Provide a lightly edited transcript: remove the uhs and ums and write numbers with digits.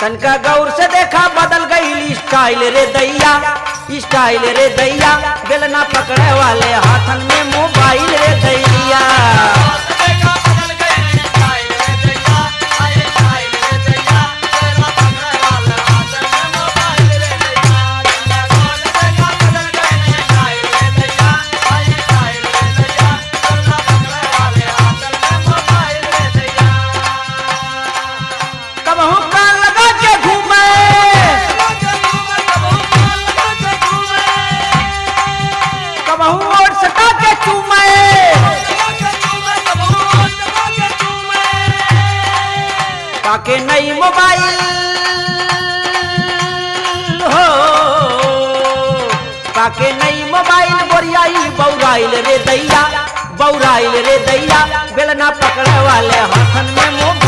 तनका गौर से देखा बदल गई स्टाइल रे दैया, स्टाइल रे दैया। बेलना पकड़े वाले हाथन में मोबाइल रे दैया। पाके नई मोबाइल हो, पाके नई मोबाइल बोरियाई बौराइल रे दैया, बौराइल रे दैया। बेलना पकड़े वाले हाथन में मोबाइल।